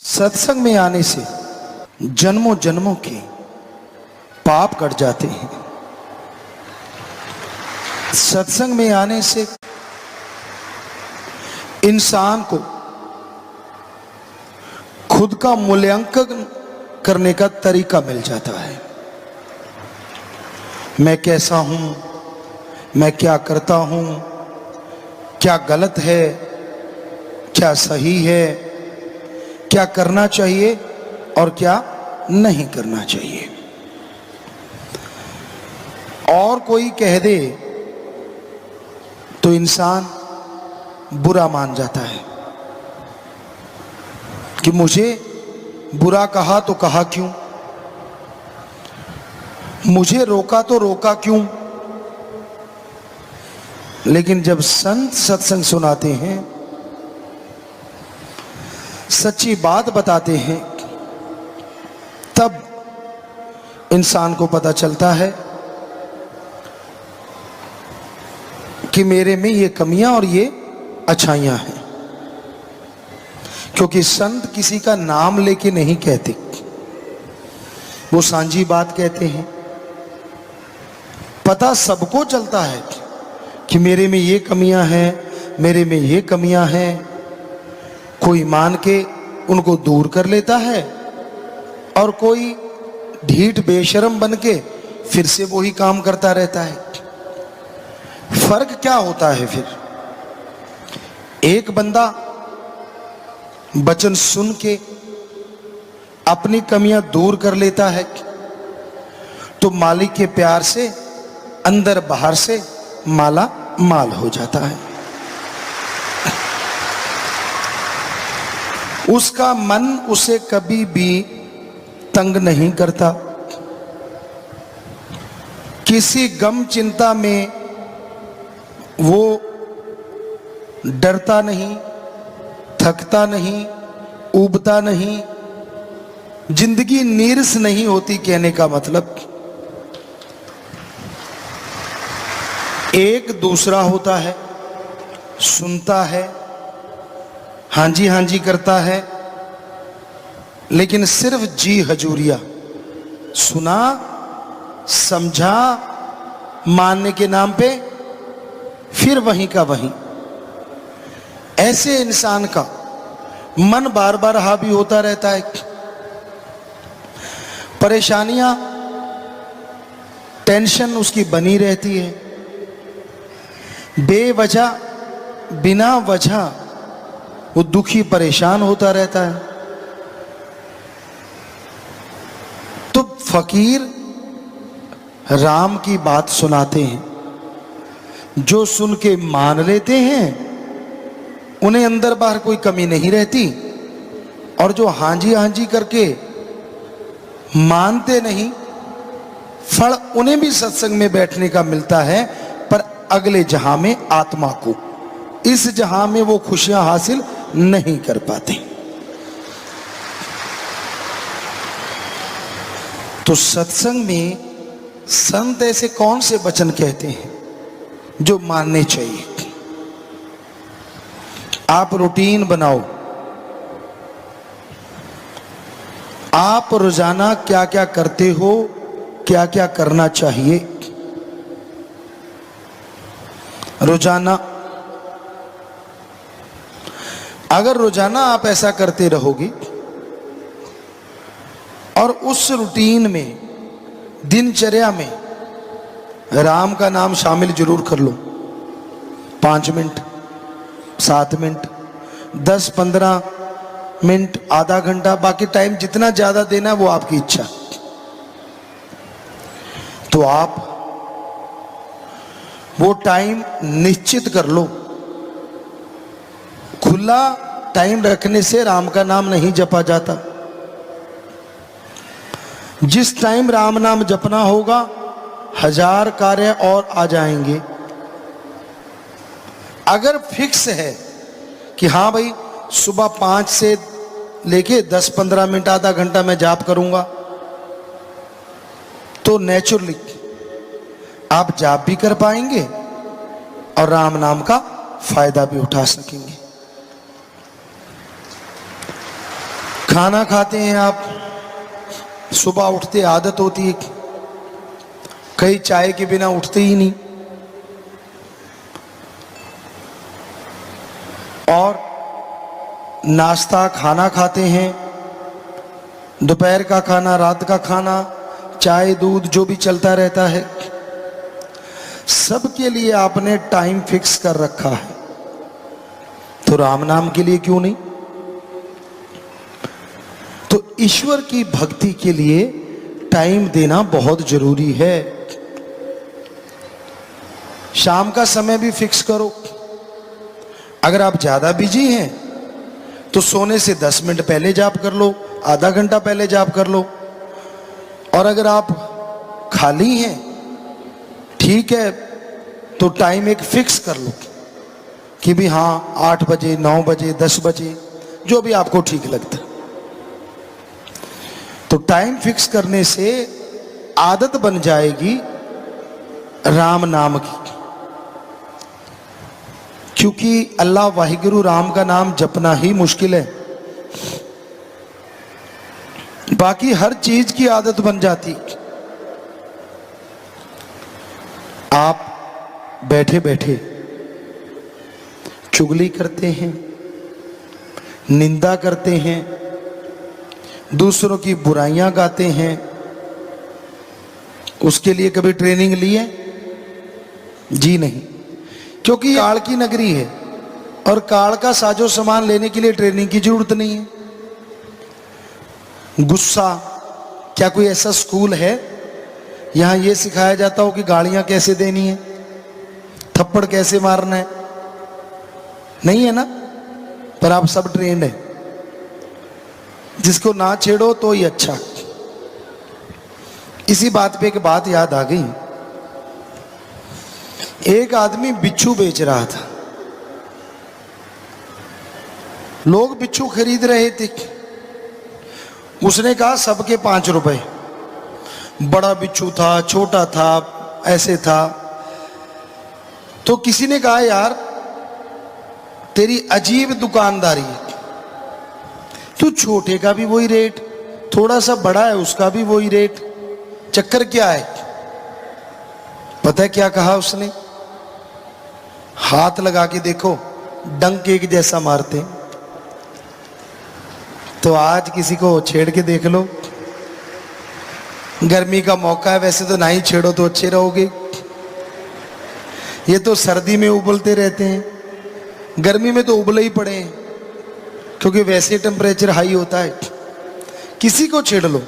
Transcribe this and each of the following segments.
सत्संग में आने से जन्मों जन्मों के पाप कट जाते हैं। सत्संग में आने से इंसान को खुद का मूल्यांकन करने का तरीका मिल जाता है। मैं कैसा हूं, मैं क्या करता हूं, क्या गलत है, क्या सही है, क्या करना चाहिए और क्या नहीं करना चाहिए। और कोई कह दे तो इंसान बुरा मान जाता है कि मुझे बुरा कहा तो कहा क्यों, मुझे रोका तो रोका क्यों। लेकिन जब संत सत्संग सुनाते हैं, सच्ची बात बताते हैं, तब इंसान को पता चलता है कि मेरे में ये कमियां और ये अच्छाइयां हैं। क्योंकि संत किसी का नाम लेके नहीं कहते, वो सांझी बात कहते हैं। पता सबको चलता है कि मेरे में ये कमियां हैं, मेरे में ये कमियां हैं। कोई मान के उनको दूर कर लेता है और कोई ढीठ बेशर्म बन के फिर से वही काम करता रहता है। फर्क क्या होता है फिर? एक बंदा वचन सुन के अपनी कमियां दूर कर लेता है तो मालिक के प्यार से अंदर बाहर से माला माल हो जाता है। उसका मन उसे कभी भी तंग नहीं करता। किसी गम चिंता में वो डरता नहीं, थकता नहीं, ऊबता नहीं। जिंदगी नीरस नहीं होती। कहने का मतलब एक दूसरा होता है, सुनता है, हांजी हांजी करता है, लेकिन सिर्फ जी हजूरिया, सुना, समझा, मानने के नाम पे फिर वहीं का वहीं। ऐसे इंसान का मन बार बार हावी होता रहता है। परेशानियां, टेंशन उसकी बनी रहती है। बेवजह, बिना वजह वो दुखी परेशान होता रहता है। तो फकीर राम की बात सुनाते हैं, जो सुन के मान लेते हैं उन्हें अंदर बाहर कोई कमी नहीं रहती, और जो हांजी हांजी करके मानते नहीं, फल उन्हें भी सत्संग में बैठने का मिलता है, पर अगले जहां में आत्मा को, इस जहां में वो खुशियां हासिल नहीं कर पाते। तो सत्संग में संत ऐसे कौन से वचन कहते हैं जो मानने चाहिए? आप रूटीन बनाओ। आप रोजाना क्या क्या करते हो, क्या क्या करना चाहिए। रोजाना, अगर रोजाना आप ऐसा करते रहोगे और उस रूटीन में, दिनचर्या में राम का नाम शामिल जरूर कर लो। 5 मिनट, 7 मिनट, 10, 15 मिनट, आधा घंटा, बाकी टाइम जितना ज्यादा देना है वो आपकी इच्छा। तो आप वो टाइम निश्चित कर लो। खुला टाइम रखने से राम का नाम नहीं जपा जाता। जिस टाइम राम नाम जपना होगा, 1000 कार्य और आ जाएंगे। अगर फिक्स है कि हाँ भाई सुबह 5 से लेके 10-15 मिनट, आधा घंटा मैं जाप करूंगा, तो नेचुरली आप जाप भी कर पाएंगे और राम नाम का फायदा भी उठा सकेंगे। खाना खाते हैं आप, सुबह उठते आदत होती है, कई चाय के बिना उठते ही नहीं, और नाश्ता खाना खाते हैं, दोपहर का खाना, रात का खाना, चाय दूध जो भी चलता रहता है, सबके लिए आपने टाइम फिक्स कर रखा है। तो राम नाम के लिए क्यों नहीं? तो ईश्वर की भक्ति के लिए टाइम देना बहुत जरूरी है। शाम का समय भी फिक्स करो। अगर आप ज्यादा बिजी हैं तो सोने से 10 मिनट पहले जाप कर लो, आधा घंटा पहले जाप कर लो। और अगर आप खाली हैं, ठीक है, तो टाइम एक फिक्स कर लो कि भी हाँ 8 बजे, 9 बजे, 10 बजे, जो भी आपको ठीक लगता। तो टाइम फिक्स करने से आदत बन जाएगी राम नाम की, क्योंकि अल्लाह वाहिगुरु राम का नाम जपना ही मुश्किल है, बाकी हर चीज की आदत बन जाती। आप बैठे बैठे चुगली करते हैं, निंदा करते हैं, दूसरों की बुराइयां गाते हैं, उसके लिए कभी ट्रेनिंग ली है? जी नहीं, क्योंकि काल की नगरी है और काल का साजो सामान लेने के लिए ट्रेनिंग की जरूरत नहीं है। गुस्सा, क्या कोई ऐसा स्कूल है यहां यह सिखाया जाता हो कि गालियां कैसे देनी है, थप्पड़ कैसे मारना है? नहीं है ना, पर आप सब ट्रेंड है। जिसको ना छेड़ो तो ही अच्छा। इसी बात पे एक बात याद आ गई। एक आदमी बिच्छू बेच रहा था, लोग बिच्छू खरीद रहे थे। उसने कहा सबके 5 रुपए। बड़ा बिच्छू था, छोटा था, ऐसे था। तो किसी ने कहा यार तेरी अजीब दुकानदारी है, तू छोटे का भी वही रेट, थोड़ा सा बड़ा है उसका भी वही रेट, चक्कर क्या है? पता है क्या कहा उसने? हाथ लगा के देखो, डंक एक जैसा मारते। तो आज किसी को छेड़ के देख लो, गर्मी का मौका है, वैसे तो ना ही छेड़ो तो अच्छे रहोगे। ये तो सर्दी में उबलते रहते हैं, गर्मी में तो उबले ही पड़े हैं, क्योंकि वैसे टेम्परेचर हाई होता है। किसी को छेड़ लो,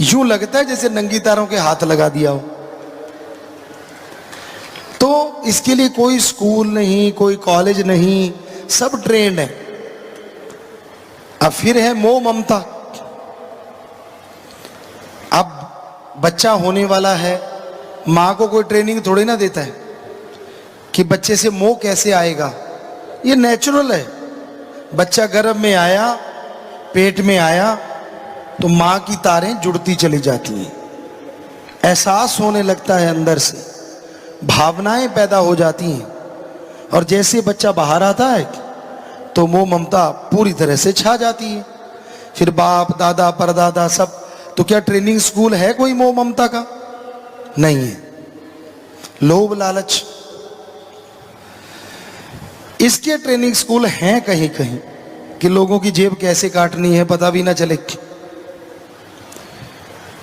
यूं लगता है जैसे नंगी तारों के हाथ लगा दिया हो। तो इसके लिए कोई स्कूल नहीं, कोई कॉलेज नहीं, सब ट्रेंड है। अब फिर है मोह ममता। अब बच्चा होने वाला है, मां को कोई ट्रेनिंग थोड़ी ना देता है कि बच्चे से मोह कैसे आएगा। ये नेचुरल है। बच्चा गर्भ में आया, पेट में आया, तो मां की तारें जुड़ती चली जाती हैं, एहसास होने लगता है अंदर से, भावनाएं पैदा हो जाती हैं। और जैसे बच्चा बाहर आता है तो मोह ममता पूरी तरह से छा जाती है। फिर बाप दादा परदादा सब। तो क्या ट्रेनिंग स्कूल है कोई मोह ममता का? नहीं है। लोभ लालच, इसके ट्रेनिंग स्कूल हैं कहीं कहीं कि लोगों की जेब कैसे काटनी है पता भी ना चले।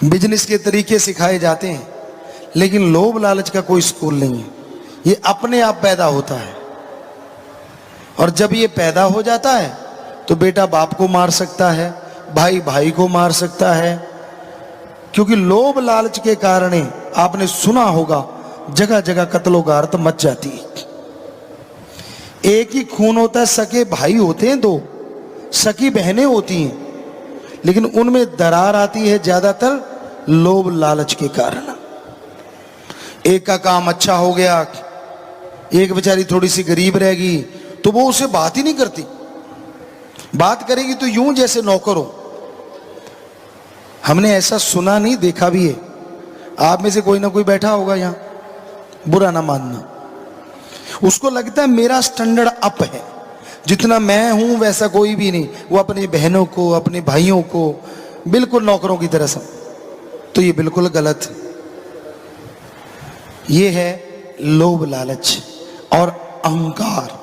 बिजनेस के तरीके सिखाए जाते हैं, लेकिन लोभ लालच का कोई स्कूल नहीं है। ये अपने आप पैदा होता है, और जब ये पैदा हो जाता है तो बेटा बाप को मार सकता है, भाई भाई को मार सकता है। क्योंकि लोभ लालच के कारण आपने सुना होगा जगह जगह कत्लो गारत मच जाती है। एक ही खून होता है, सके भाई होते हैं 2, सकी बहनें होती हैं, लेकिन उनमें दरार आती है ज्यादातर लोभ लालच के कारण। एक का काम अच्छा हो गया, एक बेचारी थोड़ी सी गरीब रहेगी, तो वो उसे बात ही नहीं करती। बात करेगी तो यूं जैसे नौकर हो। हमने ऐसा सुना नहीं, देखा भी है। आप में से कोई ना कोई बैठा होगा यहां, बुरा ना मानना, उसको लगता है मेरा स्टैंडर्ड अप है, जितना मैं हूं वैसा कोई भी नहीं। वो अपनी बहनों को, अपने भाइयों को बिल्कुल नौकरों की तरह समझ, तो ये बिल्कुल गलत। ये है लोभ, लालच और अहंकार।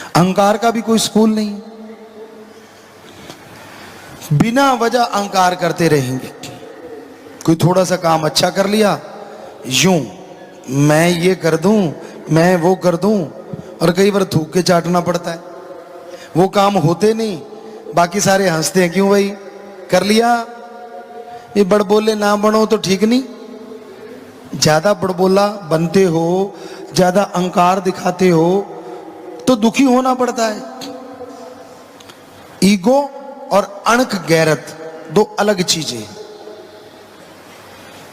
अहंकार का भी कोई स्कूल नहीं, बिना वजह अहंकार करते रहेंगे। कोई थोड़ा सा काम अच्छा कर लिया, यूं मैं ये कर दूं, मैं वो कर दूं, और कई बार थूक के चाटना पड़ता है। वो काम होते नहीं, बाकी सारे हंसते हैं, क्यों भाई कर लिया। ये बड़बोले ना बनो तो ठीक नहीं। ज्यादा बड़बोला बनते हो, ज्यादा अहंकार दिखाते हो तो दुखी होना पड़ता है। ईगो और अणक गैरत दो अलग चीजें।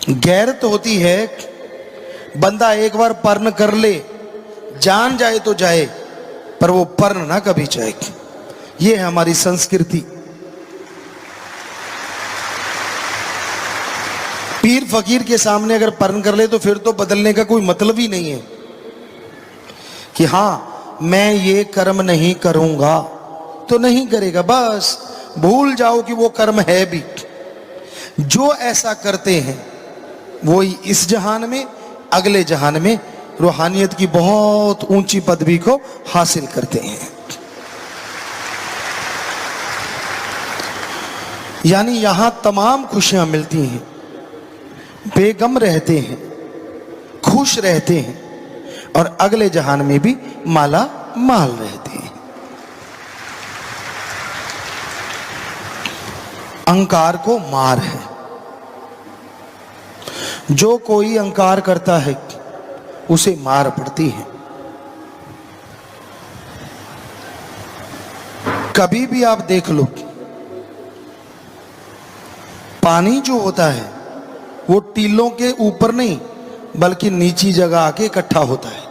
गैरत होती है बंदा एक बार पर्ण कर ले, जान जाए तो जाए, पर वो पर्ण ना कभी जाए। ये है हमारी संस्कृति। पीर फकीर के सामने अगर पर्ण कर ले तो फिर तो बदलने का कोई मतलब ही नहीं है कि हां मैं ये कर्म नहीं करूंगा, तो नहीं करेगा, बस भूल जाओ कि वो कर्म है भी। जो ऐसा करते हैं वो इस जहान में, अगले जहान में रूहानियत की बहुत ऊंची पदवी को हासिल करते हैं। यानी यहां तमाम खुशियां मिलती हैं, बेगम रहते हैं, खुश रहते हैं, और अगले जहान में भी माला माल रहते हैं। अहंकार को मार है। जो कोई अहंकार करता है उसे मार पड़ती है। कभी भी आप देख लो, पानी जो होता है वो टीलों के ऊपर नहीं बल्कि नीची जगह आके इकट्ठा होता है।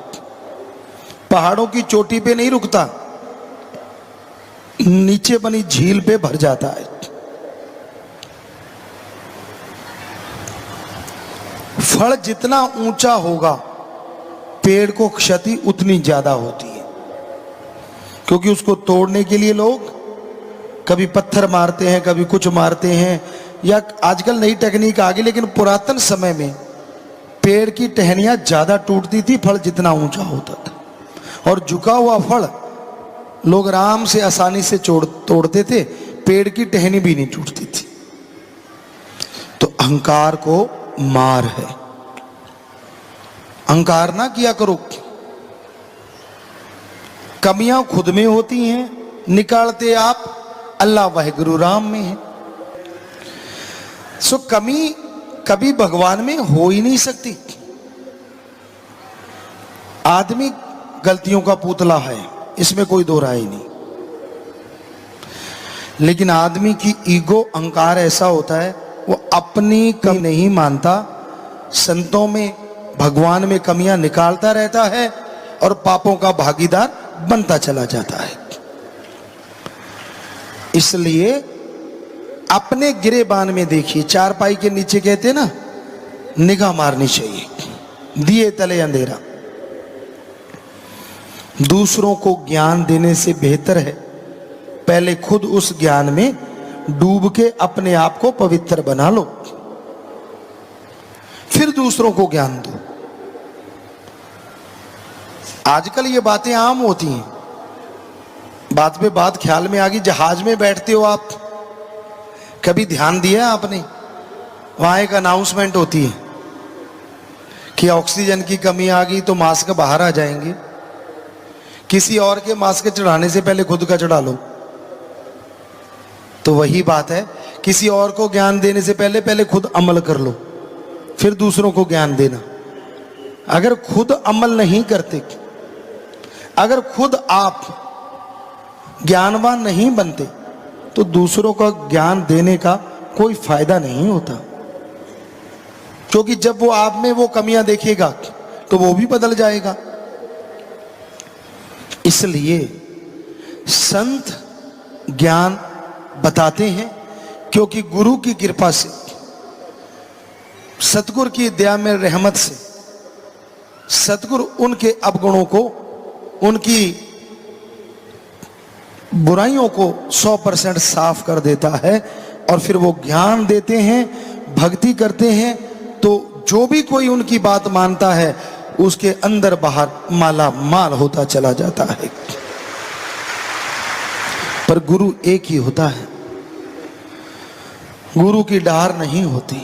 पहाड़ों की चोटी पे नहीं रुकता, नीचे बनी झील पे भर जाता है। फल जितना ऊंचा होगा पेड़ को क्षति उतनी ज्यादा होती है, क्योंकि उसको तोड़ने के लिए लोग कभी पत्थर मारते हैं, कभी कुछ मारते हैं, या आजकल नई टेक्निक आ गई, लेकिन पुरातन समय में पेड़ की टहनियां ज्यादा टूटती थी फल जितना ऊंचा होता था, और झुका हुआ फल लोग आराम से आसानी से तोड़ते थे, पेड़ की टहनी भी नहीं टूटती थी। तो अहंकार को मार है। अहंकार ना किया करो। कमियां खुद में होती हैं, निकालते आप अल्लाह वाहिगुरु राम में है। सो कमी कभी भगवान में हो ही नहीं सकती। आदमी गलतियों का पुतला है, इसमें कोई दो राय नहीं, लेकिन आदमी की ईगो, अहंकार ऐसा होता है वो अपनी कमी नहीं मानता, संतों में, भगवान में कमियां निकालता रहता है और पापों का भागीदार बनता चला जाता है। इसलिए अपने गिरेबान में देखिए, चारपाई के नीचे कहते ना निगाह मारनी चाहिए, दिए तले अंधेरा। दूसरों को ज्ञान देने से बेहतर है पहले खुद उस ज्ञान में डूब के अपने आप को पवित्र बना लो, फिर दूसरों को ज्ञान दो। आजकल ये बातें आम होती हैं, बात पे बात ख्याल में आ गई। जहाज में बैठते हो आप, कभी ध्यान दिया आपने, वहां एक अनाउंसमेंट होती है कि ऑक्सीजन की कमी आ गई तो मास्क बाहर आ जाएंगे। किसी और के मास्क चढ़ाने से पहले खुद का चढ़ा लो। तो वही बात है, किसी और को ज्ञान देने से पहले खुद अमल कर लो, फिर दूसरों को ज्ञान देना। अगर खुद अमल नहीं करते, अगर खुद आप ज्ञानवान नहीं बनते, तो दूसरों का ज्ञान देने का कोई फायदा नहीं होता, क्योंकि जब वो आप में वो कमियां देखेगा तो वो भी बदल जाएगा। इसलिए संत ज्ञान बताते हैं, क्योंकि गुरु की कृपा से, सतगुरु की दया में, रहमत से, सतगुरु उनके अवगुणों को, उनकी बुराइयों को 100% साफ कर देता है और फिर वो ज्ञान देते हैं, भक्ति करते हैं, तो जो भी कोई उनकी बात मानता है उसके अंदर बाहर माला माल होता चला जाता है। पर गुरु एक ही होता है, गुरु की डार नहीं होती।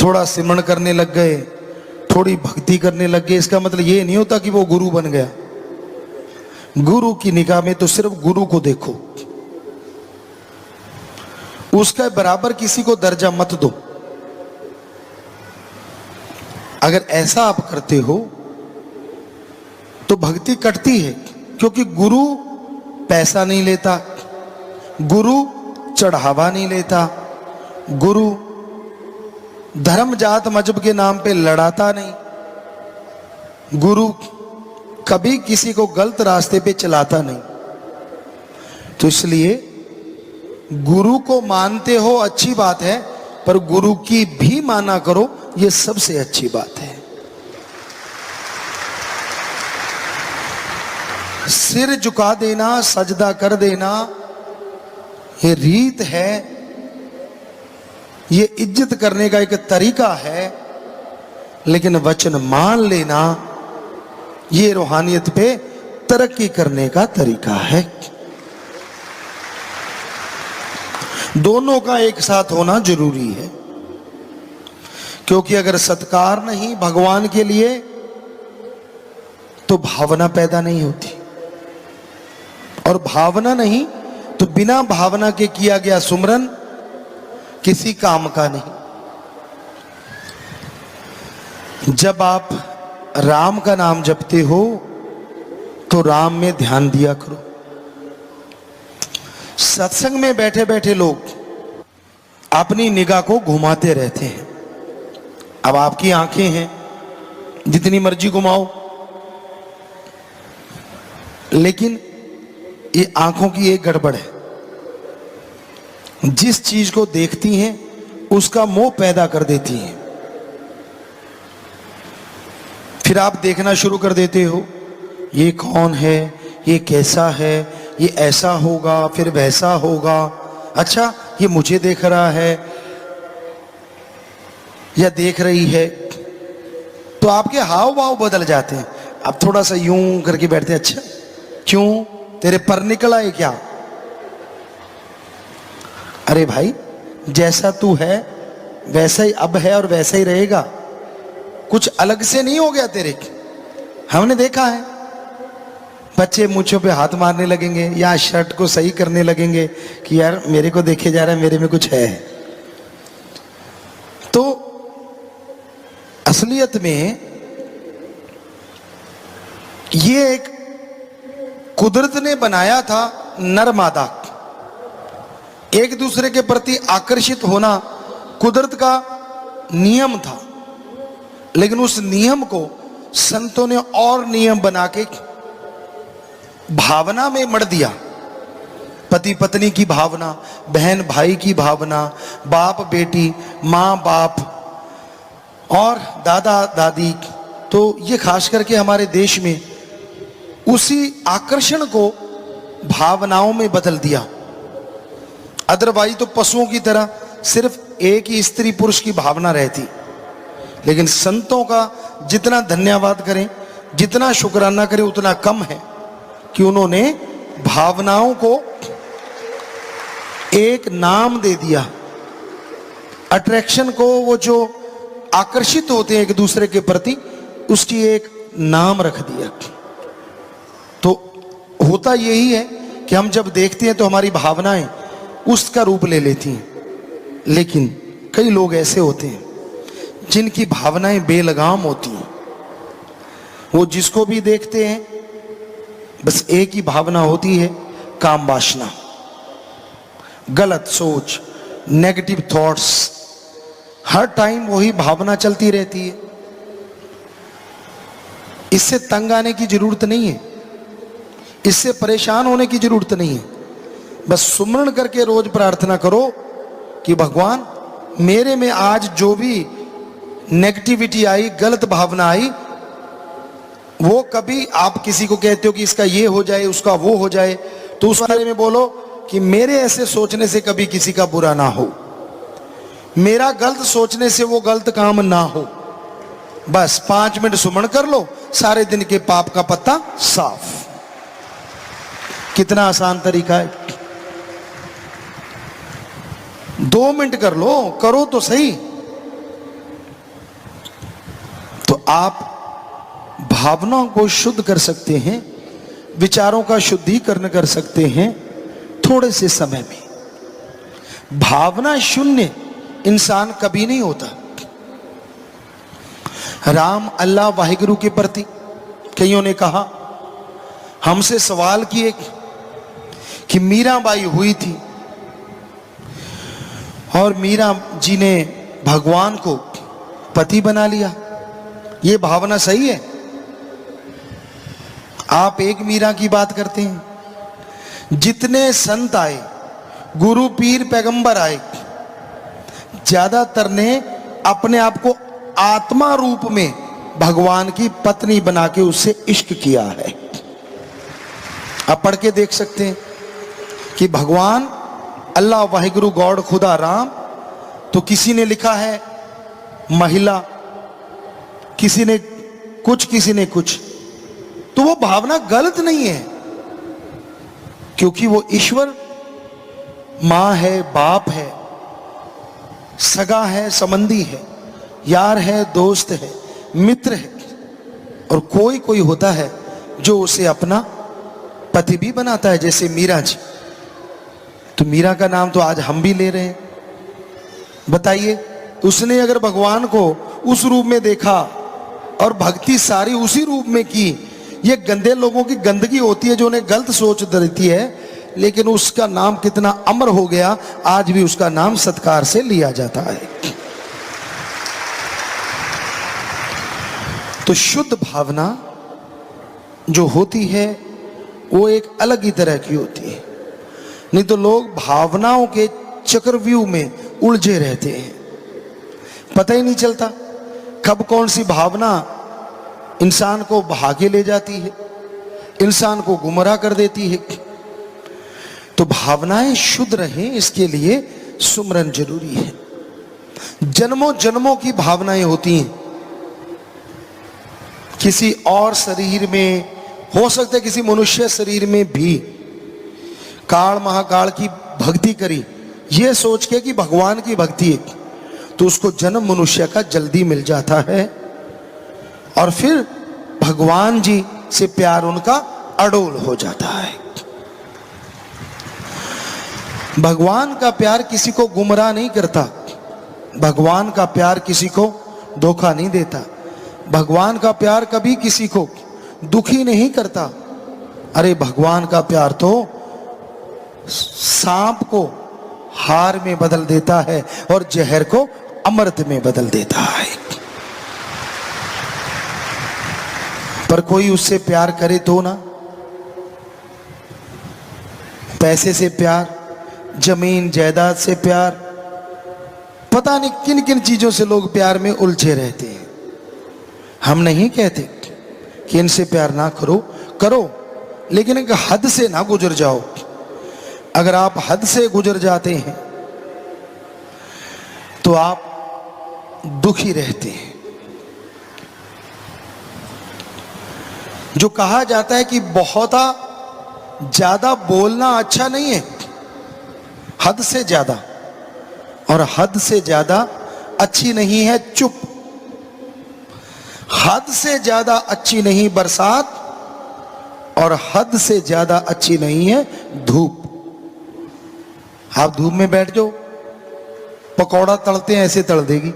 थोड़ा सिमरण करने लग गए, थोड़ी भक्ति करने लग गए, इसका मतलब ये नहीं होता कि वो गुरु बन गया। गुरु की निगाह में तो सिर्फ गुरु को देखो, उसका बराबर किसी को दर्जा मत दो। अगर ऐसा आप करते हो तो भक्ति कटती है, क्योंकि गुरु पैसा नहीं लेता, गुरु चढ़ावा नहीं लेता, गुरु धर्म जात मजहब के नाम पे लड़ाता नहीं, गुरु कभी किसी को गलत रास्ते पे चलाता नहीं। तो इसलिए गुरु को मानते हो अच्छी बात है, पर गुरु की भी माना करो, ये सबसे अच्छी बात है। सिर झुका देना, सजदा कर देना, ये रीत है, ये इज्जत करने का एक तरीका है। लेकिन वचन मान लेना, ये रूहानियत पे तरक्की करने का तरीका है। दोनों का एक साथ होना जरूरी है, क्योंकि अगर सत्कार नहीं भगवान के लिए तो भावना पैदा नहीं होती, और भावना नहीं तो बिना भावना के किया गया सुमरन किसी काम का नहीं। जब आप राम का नाम जपते हो तो राम में ध्यान दिया करो। सत्संग में बैठे बैठे लोग अपनी निगाह को घुमाते रहते हैं। अब आपकी आंखें हैं, जितनी मर्जी घुमाओ, लेकिन ये आंखों की एक गड़बड़ है, जिस चीज को देखती हैं उसका मोह पैदा कर देती हैं। फिर आप देखना शुरू कर देते हो, ये कौन है, ये कैसा है, ये ऐसा होगा, फिर वैसा होगा, अच्छा ये मुझे देख रहा है या देख रही है। तो आपके हाव भाव बदल जाते हैं। अब थोड़ा सा यूं करके बैठते हैं, अच्छा क्यों, तेरे पर निकला है क्या? अरे भाई, जैसा तू है वैसा ही अब है और वैसा ही रहेगा, कुछ अलग से नहीं हो गया तेरे। हमने देखा है बच्चे मूंछों पे हाथ मारने लगेंगे या शर्ट को सही करने लगेंगे कि यार मेरे को देखे जा रहा है, मेरे में कुछ है। तो असलियत में ये एक कुदरत ने बनाया था, नर मादा एक दूसरे के प्रति आकर्षित होना कुदरत का नियम था। लेकिन उस नियम को संतों ने और नियम बना के भावना में मढ़ दिया। पति पत्नी की भावना, बहन भाई की भावना, बाप बेटी, माँ बाप और दादा दादी। तो ये खास करके हमारे देश में उसी आकर्षण को भावनाओं में बदल दिया। अदरवाइज तो पशुओं की तरह सिर्फ एक ही स्त्री पुरुष की भावना रहती। लेकिन संतों का जितना धन्यवाद करें, जितना शुक्राना करें, उतना कम है कि उन्होंने भावनाओं को एक नाम दे दिया। अट्रैक्शन को, वो जो आकर्षित होते हैं एक दूसरे के प्रति, उसकी एक नाम रख दिया। तो होता यही है कि हम जब देखते हैं तो हमारी भावनाएं उसका रूप ले लेती हैं। लेकिन कई लोग ऐसे होते हैं जिनकी भावनाएं बेलगाम होती हैं। वो जिसको भी देखते हैं बस एक ही भावना होती है, काम वासना, गलत सोच, नेगेटिव थॉट्स, हर टाइम वही भावना चलती रहती है। इससे तंग आने की जरूरत नहीं है, इससे परेशान होने की जरूरत नहीं है। बस सुमरण करके रोज प्रार्थना करो कि भगवान मेरे में आज जो भी नेगेटिविटी आई, गलत भावना आई, वो कभी आप किसी को कहते हो कि इसका ये हो जाए, उसका वो हो जाए, तो उस बारे में बोलो कि मेरे ऐसे सोचने से कभी किसी का बुरा ना हो, मेरा गलत सोचने से वो गलत काम ना हो। बस 5 मिनट सुमन कर लो, सारे दिन के पाप का पत्ता साफ। कितना आसान तरीका है। 2 मिनट कर लो, करो तो सही। तो आप भावनाओं को शुद्ध कर सकते हैं, विचारों का शुद्धिकरण कर सकते हैं थोड़े से समय में। भावना शून्य इंसान कभी नहीं होता। राम, अल्लाह, वाहिगुरु के प्रति कईयों ने कहा, हमसे सवाल किए कि मीराबाई हुई थी और मीरा जी ने भगवान को पति बना लिया, ये भावना सही है? आप एक मीरा की बात करते हैं। जितने संत आए, गुरु पीर पैगंबर आए, ज्यादातर ने अपने आप को आत्मा रूप में भगवान की पत्नी बना के उससे इश्क किया है। आप पढ़ के देख सकते हैं कि भगवान अल्लाह, वाहिगुरु, गॉड, खुदा, राम, तो किसी ने लिखा है महिला, किसी ने कुछ, किसी ने कुछ। तो वो भावना गलत नहीं है, क्योंकि वो ईश्वर मां है, बाप है, सगा है, संबंधी है, यार है, दोस्त है, मित्र है। और कोई कोई होता है जो उसे अपना पति भी बनाता है, जैसे मीरा जी। तो मीरा का नाम तो आज हम भी ले रहे हैं। बताइए, उसने अगर भगवान को उस रूप में देखा और भक्ति सारी उसी रूप में की, ये गंदे लोगों की गंदगी होती है जो उन्हें गलत सोच देती है, लेकिन उसका नाम कितना अमर हो गया, आज भी उसका नाम सत्कार से लिया जाता है। तो शुद्ध भावना जो होती है वो एक अलग ही तरह की होती है। नहीं तो लोग भावनाओं के चक्रव्यूह में उलझे रहते हैं, पता ही नहीं चलता कब कौन सी भावना इंसान को बहा के ले जाती है, इंसान को गुमराह कर देती है। तो भावनाएं शुद्ध रहें, इसके लिए सुमरन जरूरी है। जन्मों जन्मों की भावनाएं होती हैं। किसी और शरीर में हो सकता है, किसी मनुष्य शरीर में भी काल महाकाल की भक्ति करी, ये सोच के कि भगवान की भक्ति है, तो उसको जन्म मनुष्य का जल्दी मिल जाता है और फिर भगवान जी से प्यार उनका अडोल हो जाता है। भगवान का प्यार किसी को गुमराह नहीं करता, भगवान का प्यार किसी को धोखा नहीं देता, भगवान का प्यार कभी किसी को दुखी नहीं करता। अरे भगवान का प्यार तो सांप को हार में बदल देता है और जहर को अमृत में बदल देता है। पर कोई उससे प्यार करे तो ना, पैसे से प्यार, जमीन जायदाद से प्यार, पता नहीं किन किन चीजों से लोग प्यार में उलझे रहते हैं। हम नहीं कहते कि इनसे प्यार ना करो, करो, लेकिन एक हद से ना गुजर जाओ। अगर आप हद से गुजर जाते हैं तो आप दुखी रहते हैं। जो कहा जाता है कि बहुत ज्यादा बोलना अच्छा नहीं है, हद से ज्यादा, और हद से ज्यादा अच्छी नहीं है चुप। हद से ज्यादा अच्छी नहीं बरसात, और हद से ज्यादा अच्छी नहीं है धूप। आप धूप में बैठ जाओ, पकौड़ा तलते हैं ऐसे तल देगी।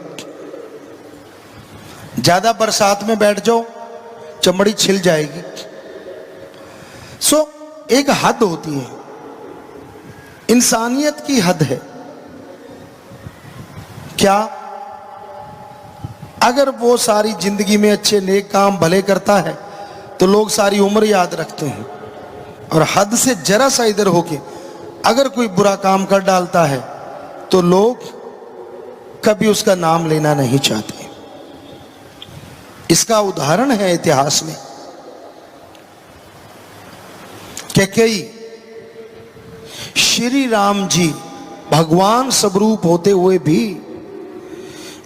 ज्यादा बरसात में बैठ जाओ, चमड़ी छिल जाएगी। एक हद होती है, इंसानियत की हद है। क्या अगर वो सारी जिंदगी में अच्छे नेक काम भले करता है तो लोग सारी उम्र याद रखते हैं, और हद से जरा सा इधर होके अगर कोई बुरा काम कर डालता है तो लोग कभी उसका नाम लेना नहीं चाहते। इसका उदाहरण है इतिहास में कैकेयी, श्री राम जी भगवान स्वरूप होते हुए भी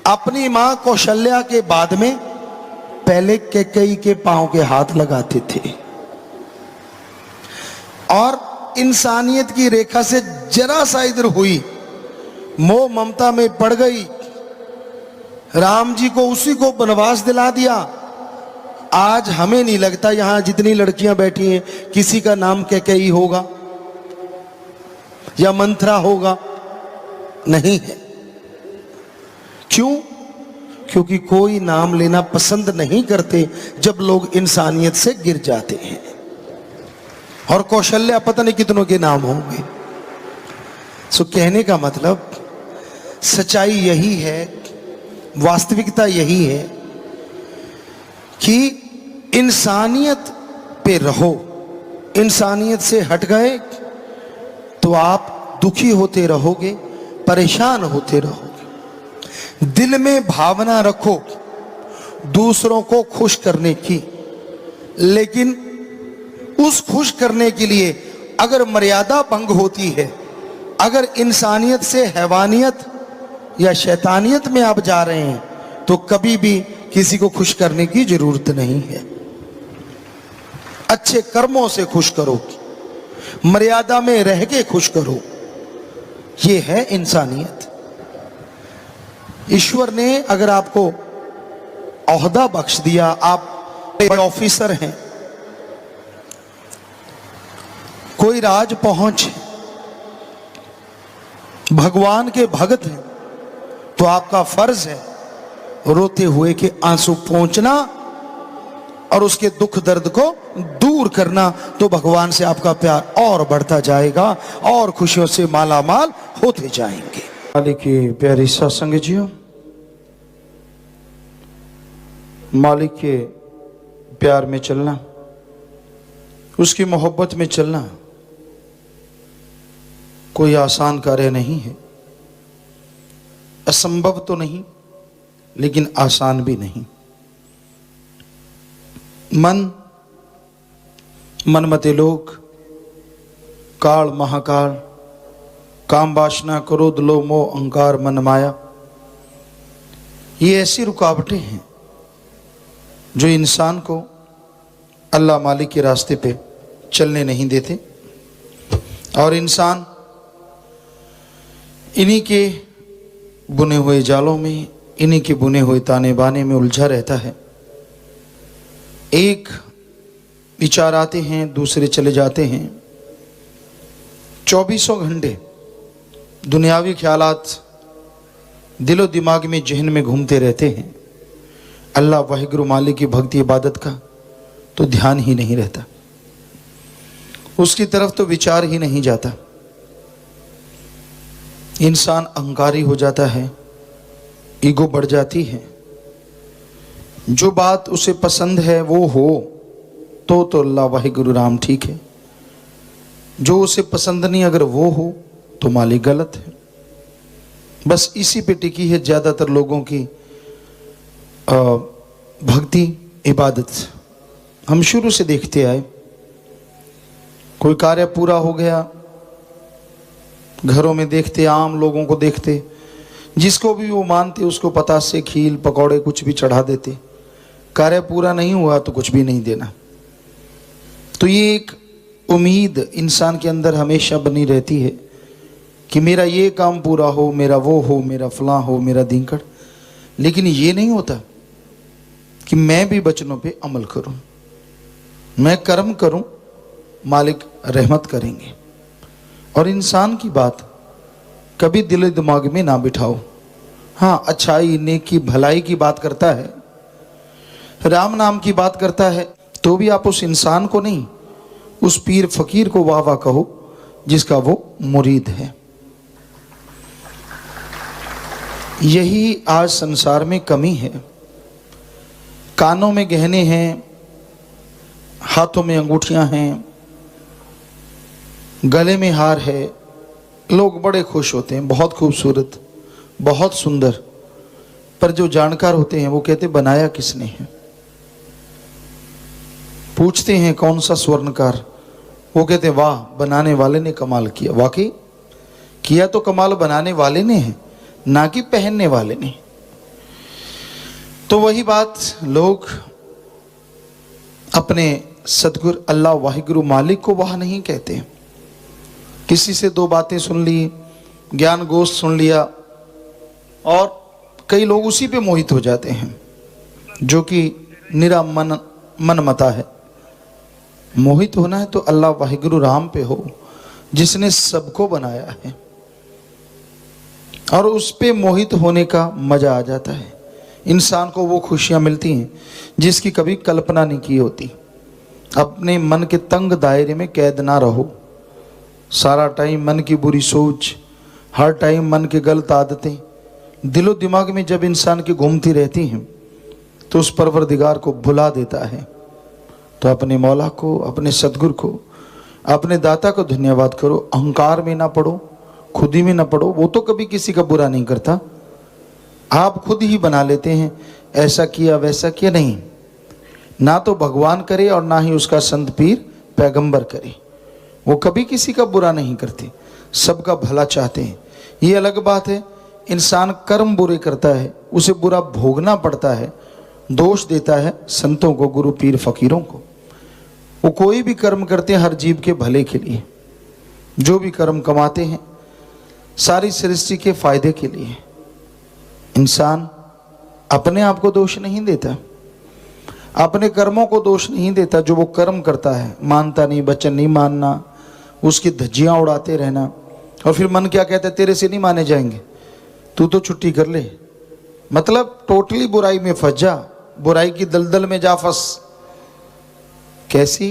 अपनी मां कौशल्या के बाद में पहले कैकेयी के पांव के हाथ लगाते थे और इंसानियत की रेखा से जरा सा इधर हुई, मोह ममता में पड़ गई, राम जी को उसी को वनवास दिला दिया। आज हमें नहीं लगता यहां जितनी लड़कियां बैठी हैं किसी का नाम कैकेयी होगा या मंथरा होगा, नहीं है। क्यों? क्योंकि कोई नाम लेना पसंद नहीं करते जब लोग इंसानियत से गिर जाते हैं। और कौशल्या पता नहीं कितनों के नाम होंगे। सो कहने का मतलब सच्चाई यही है, वास्तविकता यही है कि इंसानियत पे रहो। इंसानियत से हट गए तो आप दुखी होते रहोगे, परेशान होते रहोगे। दिल में भावना रखो दूसरों को खुश करने की, लेकिन उस खुश करने के लिए अगर मर्यादा भंग होती है, अगर इंसानियत से हैवानियत या शैतानियत में आप जा रहे हैं तो कभी भी किसी को खुश करने की जरूरत नहीं है। अच्छे कर्मों से खुश करो, मर्यादा में रह के खुश करो, ये है इंसानियत। ईश्वर ने अगर आपको ओहदा बख्श दिया, आप ऑफिसर हैं, कोई राज पहुंच, भगवान के भगत हैं, तो आपका फर्ज है रोते हुए के आंसू पहुंचना और उसके दुख दर्द को दूर करना। तो भगवान से आपका प्यार और बढ़ता जाएगा और खुशियों से माला माल होते जाएंगे। मालिक की प्यारी सत्संग जियो, मालिक के प्यार में चलना, उसकी मोहब्बत में चलना कोई आसान कार्य नहीं है। असंभव तो नहीं, लेकिन आसान भी नहीं। मनमते लोग, काल महाकाल, काम वासना क्रोध लोभ मोह अहंकार मन माया, ये ऐसी रुकावटें हैं जो इंसान को अल्लाह मालिक के रास्ते पे चलने नहीं देते और इंसान इन्हीं के बुने हुए जालों में, इन्हीं के बुने हुए ताने बाने में उलझा रहता है। एक विचार आते हैं, दूसरे चले जाते हैं। 24 घंटे दुनियावी ख्यालात दिलो दिमाग में, जहन में घूमते रहते हैं। अल्लाह वाहिगुरु मालिक की भक्ति इबादत का तो ध्यान ही नहीं रहता, उसकी तरफ तो विचार ही नहीं जाता। इंसान अहंकारी हो जाता है, ईगो बढ़ जाती है। जो बात उसे पसंद है वो हो तो अल्लाह वाहिगुरु राम ठीक है, जो उसे पसंद नहीं अगर वो हो तो मालिक गलत है। बस इसी पे टिकी है ज़्यादातर लोगों की भक्ति इबादत। हम शुरू से देखते आए, कोई कार्य पूरा हो गया, घरों में देखते, आम लोगों को देखते, जिसको भी वो मानते उसको पतासे खील पकौड़े कुछ भी चढ़ा देते। कार्य पूरा नहीं हुआ तो कुछ भी नहीं देना। तो ये एक उम्मीद इंसान के अंदर हमेशा बनी रहती है कि मेरा ये काम पूरा हो, मेरा वो हो, मेरा फलां हो, मेरा दींकड़। लेकिन ये नहीं होता कि मैं भी वचनों पे अमल करूं, मैं कर्म करूं, मालिक रहमत करेंगे। और इंसान की बात कभी दिल दिमाग में ना बिठाओ। हाँ, अच्छाई नेकी भलाई की बात करता है, राम नाम की बात करता है, तो भी आप उस इंसान को नहीं, उस पीर फकीर को वाह वाह कहो जिसका वो मुरीद है। यही आज संसार में कमी है। कानों में गहने हैं, हाथों में अंगूठियां हैं, गले में हार है, लोग बड़े खुश होते हैं, बहुत खूबसूरत, बहुत सुंदर। पर जो जानकार होते हैं वो कहते बनाया किसने है। पूछते हैं कौन सा स्वर्णकार, वो कहते वाह बनाने वाले ने कमाल किया। वाकई किया तो कमाल बनाने वाले ने है, ना कि पहनने वाले ने। तो वही बात लोग अपने सतगुरु अल्लाह वाहिगुरु मालिक को वाह नहीं कहते। किसी से दो बातें सुन ली, ज्ञान गोष्ठ सुन लिया, और कई लोग उसी पे मोहित हो जाते हैं, जो कि निरा मन मता है। मोहित होना है तो अल्लाह वाहिगुरु राम पे हो, जिसने सबको बनाया है, और उस पे मोहित होने का मजा आ जाता है। इंसान को वो खुशियां मिलती हैं जिसकी कभी कल्पना नहीं की होती। अपने मन के तंग दायरे में कैद ना रहो। सारा टाइम मन की बुरी सोच, हर टाइम मन की गलत आदतें दिलो दिमाग में जब इंसान की घूमती रहती हैं तो उस परवरदिगार को भुला देता है। तो अपने मौला को, अपने सतगुरु को, अपने दाता को धन्यवाद करो। अहंकार में ना पड़ो, खुद ही में ना पड़ो। वो तो कभी किसी का बुरा नहीं करता, आप खुद ही बना लेते हैं ऐसा किया वैसा किया। नहीं, ना तो भगवान करे और ना ही उसका संत पीर पैगंबर करे। वो कभी किसी का बुरा नहीं करते, सबका भला चाहते हैं। ये अलग बात है, इंसान कर्म बुरे करता है, उसे बुरा भोगना पड़ता है, दोष देता है संतों को, गुरु पीर फकीरों को। वो कोई भी कर्म करते हैं हर जीव के भले के लिए। जो भी कर्म कमाते हैं सारी सृष्टि के फायदे के लिए। इंसान अपने आप को दोष नहीं देता, अपने कर्मों को दोष नहीं देता। जो वो कर्म करता है, मानता नहीं, वचन नहीं मानना, उसकी धज्जियां उड़ाते रहना, और फिर मन क्या कहता है, तेरे से नहीं माने जाएंगे, तू तो छुट्टी कर ले। मतलब टोटली बुराई में फंस जा, बुराई की दलदल में जा फंस। कैसी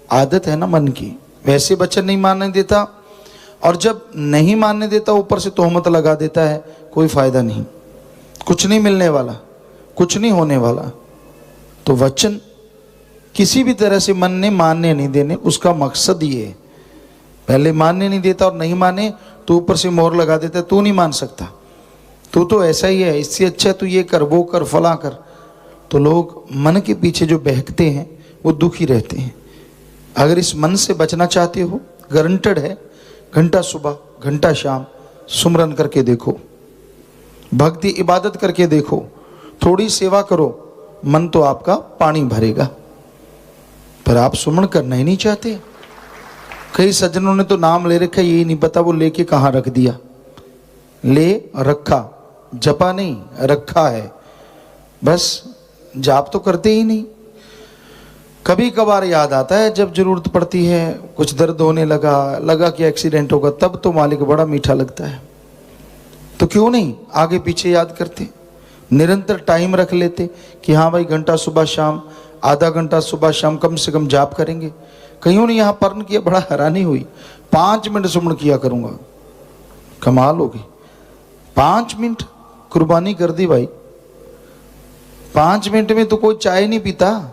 आदत है ना मन की। वैसे वचन नहीं मानने देता, और जब नहीं मानने देता ऊपर से तोहमत लगा देता है। कोई फायदा नहीं, कुछ नहीं मिलने वाला, कुछ नहीं होने वाला। तो वचन किसी भी तरह से मन ने मानने नहीं देने, उसका मकसद ये है। पहले मानने नहीं देता, और नहीं माने तो ऊपर से मोहर लगा देता है, तू नहीं मान सकता, तू तो ऐसा ही है, इससे अच्छा तू ये कर, वो कर, फला कर। तो लोग मन के पीछे जो बहकते हैं वो दुखी रहते हैं। अगर इस मन से बचना चाहते हो, गारंटेड है, घंटा सुबह घंटा शाम सुमरन करके देखो, भक्ति इबादत करके देखो, थोड़ी सेवा करो, मन तो आपका पानी भरेगा। पर आप सुमन करना ही नहीं चाहते। कई सज्जनों ने तो नाम ले रखा, यही नहीं पता वो लेके कहाँ रख दिया। ले रखा, जपा नहीं, रखा है, बस जाप तो करते ही नहीं। कभी कभार याद आता है जब जरूरत पड़ती है, कुछ दर्द होने लगा कि एक्सीडेंट होगा, तब तो मालिक बड़ा मीठा लगता है। तो क्यों नहीं आगे पीछे याद करते, निरंतर टाइम रख लेते कि हाँ भाई घंटा सुबह शाम, आधा घंटा सुबह शाम कम से कम जाप करेंगे। कईयों ने यहाँ पर्ण किया, बड़ा हैरानी हुई। 5 मिनट सुमन किया करूँगा, कमाल होगी। 5 मिनट कुर्बानी कर दी भाई। 5 मिनट में तो कोई चाय नहीं पीता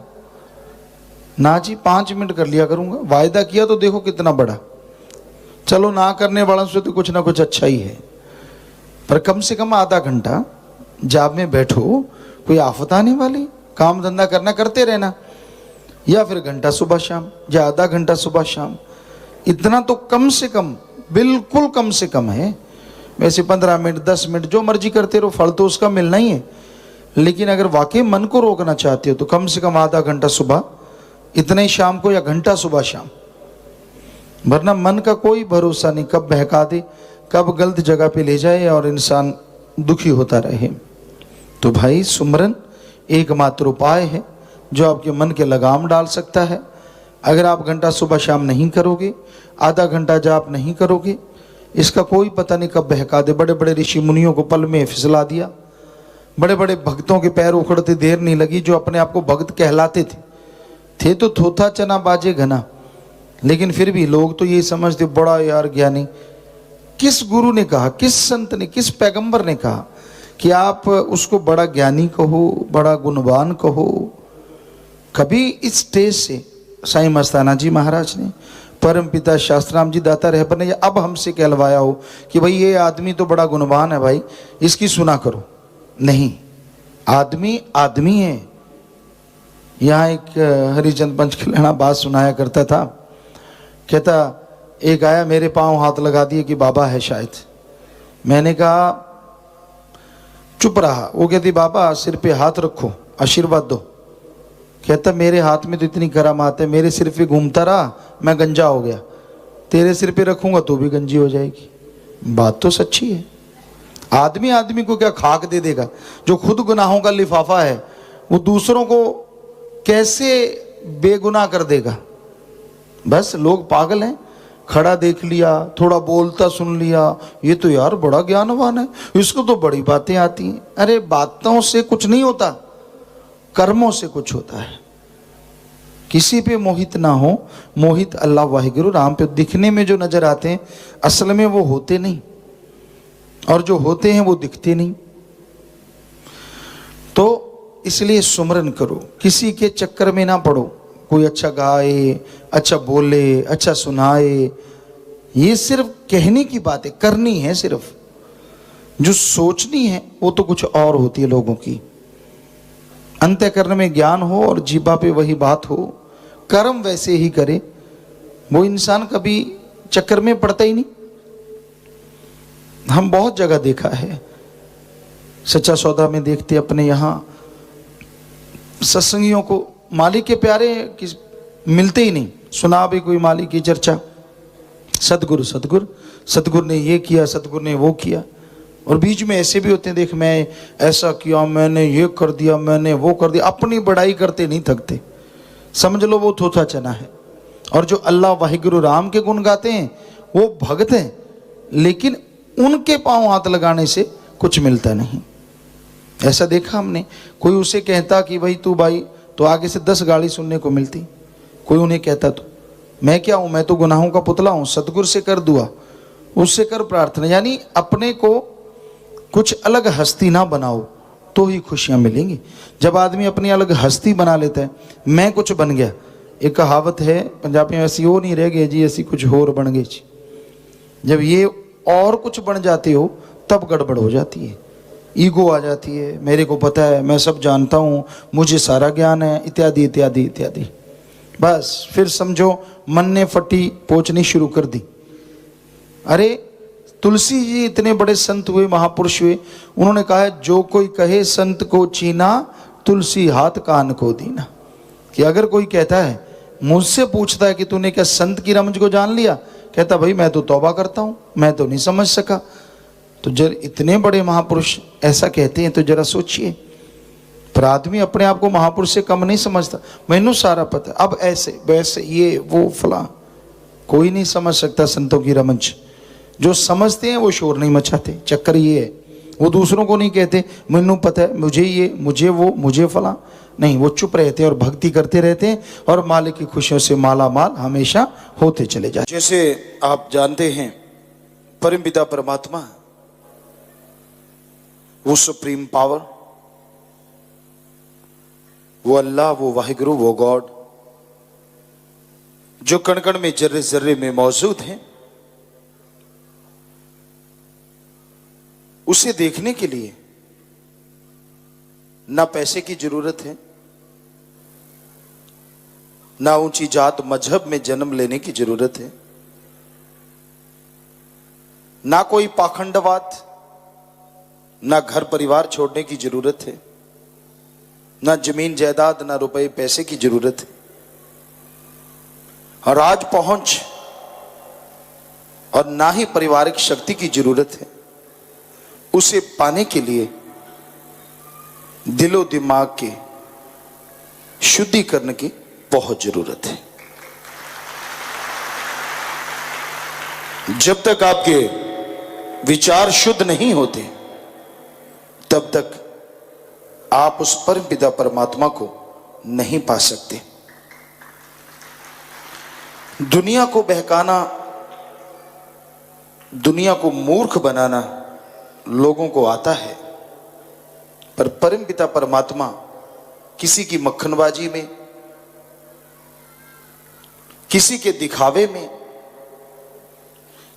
ना जी। 5 मिनट कर लिया करूँगा, वायदा किया तो देखो कितना बड़ा। चलो ना करने वालों से तो कुछ ना कुछ अच्छा ही है, पर कम से कम आधा घंटा जाप में बैठो, कोई आफत आने वाली। काम धंधा करना करते रहना, या फिर घंटा सुबह शाम या आधा घंटा सुबह शाम, इतना तो कम से कम, बिल्कुल कम से कम है। वैसे 15 मिनट 10 मिनट जो मर्जी करते रहो, फल तो उसका मिलना ही है। लेकिन अगर वाकई मन को रोकना चाहते हो तो कम से कम आधा घंटा सुबह, इतना ही शाम को, या घंटा सुबह शाम। वरना मन का कोई भरोसा नहीं, कब बहका दे, कब गलत जगह पे ले जाए और इंसान दुखी होता रहे। तो भाई सुमरन एकमात्र उपाय है जो आपके मन के लगाम डाल सकता है। अगर आप घंटा सुबह शाम नहीं करोगे, आधा घंटा जाप नहीं करोगे, इसका कोई पता नहीं कब बहका दे। बड़े बड़े ऋषि मुनियों को पल में फिसला दिया, बड़े बड़े भक्तों के पैर उखड़ते देर नहीं लगी, जो अपने आप को भक्त कहलाते थे तो थोथा चना बाजे घना। लेकिन फिर भी लोग तो ये समझते बड़ा यार ज्ञानी। किस गुरु ने कहा, किस संत ने, किस पैगंबर ने कहा कि आप उसको बड़ा ज्ञानी कहो, बड़ा गुणवान कहो? कभी इस स्टेज से साईं मस्ताना जी महाराज ने, परम पिता शास्त्राम जी दाता रहबर ने अब हमसे कहलवाया हो कि भाई ये आदमी तो बड़ा गुणवान है भाई, इसकी सुना करो? नहीं, आदमी आदमी है। यहाँ एक हरिचंद पंचखिलाना बात सुनाया करता था कहता एक आया मेरे पांव हाथ लगा दिए कि बाबा है शायद। मैंने कहा चुप रहा। वो कहती बाबा सिर पे हाथ रखो आशीर्वाद दो। कहता मेरे हाथ में तो इतनी करामात है, मेरे सिर पे घूमता रहा मैं गंजा हो गया, तेरे सिर पे रखूंगा तो भी गंजी हो जाएगी। बात तो सच्ची है। आदमी आदमी को क्या खाक दे देगा? जो खुद गुनाहों का लिफाफा है वो दूसरों को कैसे बेगुनाह कर देगा? बस लोग पागल हैं। खड़ा देख लिया, थोड़ा बोलता सुन लिया, ये तो यार बड़ा ज्ञानवान है, इसको तो बड़ी बातें आती हैं। अरे बातों से कुछ नहीं होता, कर्मों से कुछ होता है। किसी पे मोहित ना हो। मोहित अल्लाह वाहिगुरु राम पे दिखने में जो नजर आते हैं असल में वो होते नहीं, और जो होते हैं वो दिखते नहीं। तो इसलिए सुमरन करो, किसी के चक्कर में ना पड़ो। कोई अच्छा गाए, अच्छा बोले, अच्छा सुनाए, ये सिर्फ कहने की बात है, करनी है सिर्फ। जो सोचनी है वो तो कुछ और होती है लोगों की। अंतःकरण में ज्ञान हो और जीभा पे वही बात हो, कर्म वैसे ही करे, वो इंसान कभी चक्कर में पड़ता ही नहीं। हम बहुत जगह देखा है, सच्चा सौदा में देखते अपने यहाँ सत्संगियों को मालिक के प्यारे मिलते ही नहीं। सुना भी कोई मालिक की चर्चा, सतगुरु सतगुरु सतगुरु ने ये किया, सतगुरु ने वो किया। और बीच में ऐसे भी होते हैं, देख मैं ऐसा किया, मैंने ये कर दिया, मैंने वो कर दिया। अपनी बड़ाई करते नहीं थकते, समझ लो वो थोथा चना है। और जो अल्लाह वाहिगुरु राम के गुण गाते हैं वो भगत हैं, लेकिन उनके पांव हाथ लगाने से कुछ मिलता नहीं। ऐसा देखा हमने। कोई उसे कहता कि भाई तू भाई, तो आगे से 10 गाली सुनने को मिलती। कोई उन्हें कहता तो मैं क्या हूं, मैं तो गुनाहों का पुतला हूं, सतगुरु से कर दुआ, उससे कर प्रार्थना। यानी अपने को कुछ अलग हस्ती ना बनाओ तो ही खुशियां मिलेंगी। जब आदमी अपनी अलग हस्ती बना लेता है, मैं कुछ बन गया। एक कहावत है पंजाबी में, ऐसी वो नहीं रह गए जी, ऐसी कुछ होर बन गई जी। जब ये और कुछ बन जाते हो तब गड़बड़ हो जाती है, ईगो आ जाती है, मेरे को पता है, मैं सब जानता हूँ, मुझे सारा ज्ञान है, इत्यादि इत्यादि इत्यादि। बस फिर समझो मन ने फटी पोंछनी शुरू कर दी। अरे तुलसी जी इतने बड़े संत हुए, महापुरुष हुए, उन्होंने कहा है जो कोई कहे संत को चीना, तुलसी हाथ कान को दीना। कि अगर कोई कहता है, मुझसे पूछता है कि तूने क्या संत की रमज को जान लिया, कहता भाई मैं तो तौबा करता हूं, मैं तो नहीं समझ सका। तो जब इतने बड़े महापुरुष ऐसा कहते हैं तो जरा सोचिए। पर आदमी अपने आप को महापुरुष से कम नहीं समझता, मैनू सारा पता, अब ऐसे वैसे ये वो फला। कोई नहीं समझ सकता संतों की रमज। जो समझते हैं वो शोर नहीं मचाते। चक्कर ये है, वो दूसरों को नहीं कहते मैनू पता है, मुझे ये, मुझे वो, मुझे फला। नहीं, वो चुप रहते हैं और भक्ति करते रहते हैं और मालिक की खुशियों से माला माल हमेशा होते चले जाते। जैसे आप जानते हैं परमपिता परमात्मा, वो सुप्रीम पावर, वो अल्लाह, वो वाहिगुरु, वो गॉड, जो कण कण में जर्रे जर्रे में मौजूद है, उसे देखने के लिए ना पैसे की जरूरत है, ना ऊंची जात मजहब में जन्म लेने की जरूरत है, ना कोई पाखंडवाद, ना घर परिवार छोड़ने की जरूरत है, ना जमीन जायदाद, ना रुपए पैसे की जरूरत है। और आज पहुंच और ना ही पारिवारिक शक्ति की जरूरत है। उसे पाने के लिए दिलो दिमाग के शुद्धिकरण की बहुत जरूरत है। जब तक आपके विचार शुद्ध नहीं होते तब तक आप उस परमपिता परमात्मा को नहीं पा सकते। दुनिया को बहकाना, दुनिया को मूर्ख बनाना लोगों को आता है, पर परमपिता परमात्मा किसी की मक्खनबाजी में, किसी के दिखावे में,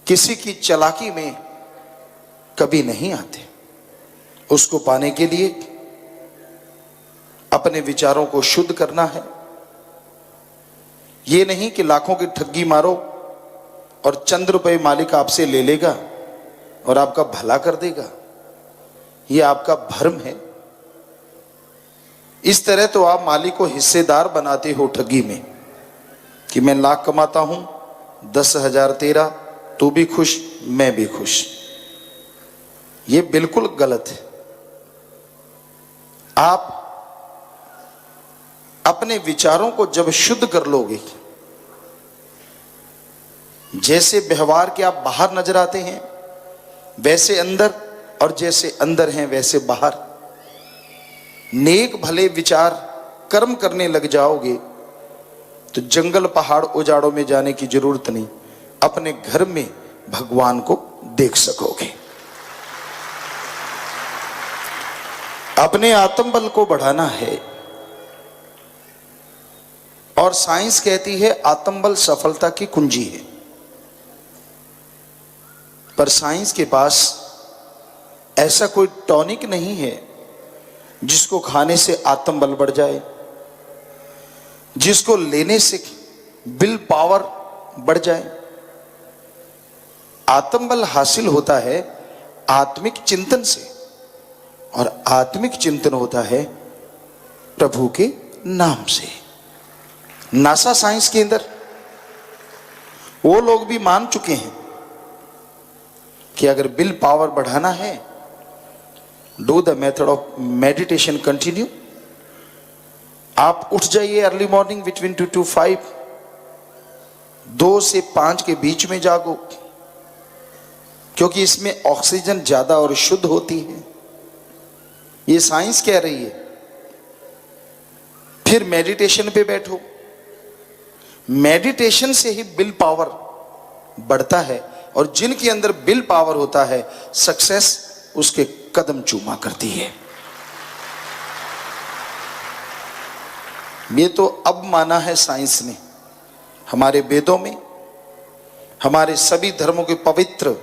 किसी की चालाकी में कभी नहीं आते। उसको पाने के लिए अपने विचारों को शुद्ध करना है। ये नहीं कि लाखों की ठगी मारो और चंद रुपए मालिक आपसे ले लेगा और आपका भला कर देगा, ये आपका भ्रम है। इस तरह तो आप मालिक को हिस्सेदार बनाते हो ठगी में कि मैं लाख कमाता हूं, 10,000 तेरा, तू भी खुश मैं भी खुश। ये बिल्कुल गलत है। आप अपने विचारों को जब शुद्ध कर लोगे, जैसे व्यवहार के आप बाहर नजर आते हैं वैसे अंदर, और जैसे अंदर हैं वैसे बाहर, नेक भले विचार कर्म करने लग जाओगे तो जंगल पहाड़ उजाड़ों में जाने की जरूरत नहीं, अपने घर में भगवान को देख सकोगे। अपने आत्मबल को बढ़ाना है, और साइंस कहती है आत्मबल सफलता की कुंजी है। पर साइंस के पास ऐसा कोई टॉनिक नहीं है जिसको खाने से आत्मबल बढ़ जाए, जिसको लेने से विल पावर बढ़ जाए। आत्मबल हासिल होता है आत्मिक चिंतन से, और आत्मिक चिंतन होता है प्रभु के नाम से। नासा साइंस के अंदर वो लोग भी मान चुके हैं कि अगर विल पावर बढ़ाना है, do the method of meditation continue. आप उठ जाइए अर्ली मॉर्निंग बिटवीन 2 to 5, 2 से 5 के बीच में जागो, क्योंकि इसमें ऑक्सीजन ज्यादा और शुद्ध होती है, ये साइंस कह रही है। फिर मेडिटेशन पे बैठो, मेडिटेशन से ही विल पावर बढ़ता है, और जिनके अंदर विल पावर होता है सक्सेस उसके कदम चूमा करती है। ये तो अब माना है साइंस ने। हमारे वेदों में, हमारे सभी धर्मों के पवित्र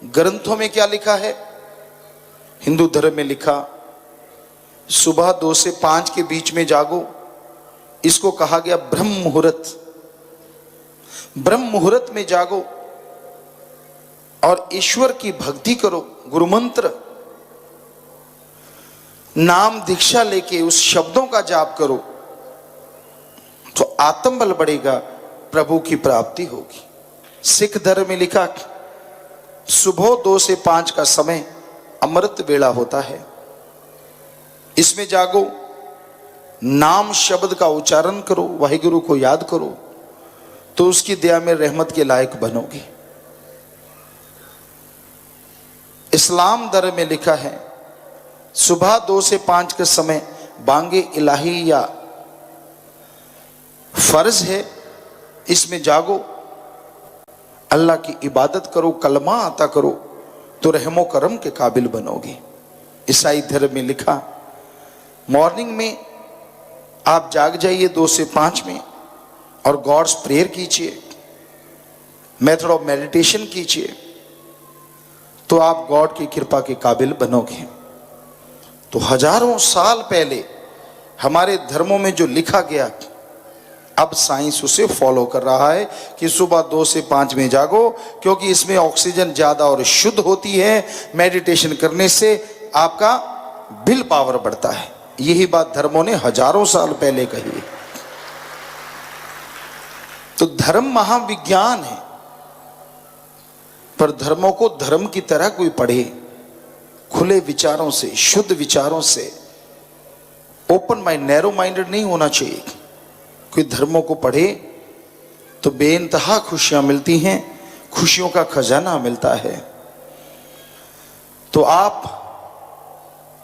ग्रंथों में क्या लिखा है? हिंदू धर्म में लिखा सुबह 2 से 5 के बीच में जागो, इसको कहा गया ब्रह्म मुहूर्त। ब्रह्म मुहूर्त में जागो और ईश्वर की भक्ति करो, गुरु मंत्र नाम दीक्षा लेके उस शब्दों का जाप करो, तो आत्मबल बढ़ेगा, प्रभु की प्राप्ति होगी। सिख धर्म में लिखा सुबह 2 से 5 का समय अमृत वेला होता है, इसमें जागो, नाम शब्द का उच्चारण करो, वाहिगुरु को याद करो, तो उसकी दया में रहमत के लायक बनोगे। इस्लाम धर्म में लिखा है सुबह 2 से 5 के समय बांगे इलाही या फर्ज है, इसमें जागो, अल्लाह की इबादत करो, कलमा आता करो, तो रहमो करम के काबिल बनोगे। ईसाई धर्म में लिखा मॉर्निंग में आप जाग जाइए 2 से 5 में और गॉड्स प्रेयर कीजिए, मेथड ऑफ मेडिटेशन कीजिए, तो आप गॉड की कृपा के काबिल बनोगे। तो हजारों साल पहले हमारे धर्मों में जो लिखा गया, अब साइंस उसे फॉलो कर रहा है कि सुबह 2 से 5 में जागो, क्योंकि इसमें ऑक्सीजन ज्यादा और शुद्ध होती है। मेडिटेशन करने से आपका विल पावर बढ़ता है। यही बात धर्मों ने हजारों साल पहले कही है। तो धर्म महाविज्ञान है, पर धर्मों को धर्म की तरह कोई पढ़े, खुले विचारों से, शुद्ध विचारों से, ओपन माइंड, नैरो माइंडेड नहीं होना चाहिए। कोई धर्मों को पढ़े तो बेइंतहा खुशियां मिलती हैं, खुशियों का खजाना मिलता है। तो आप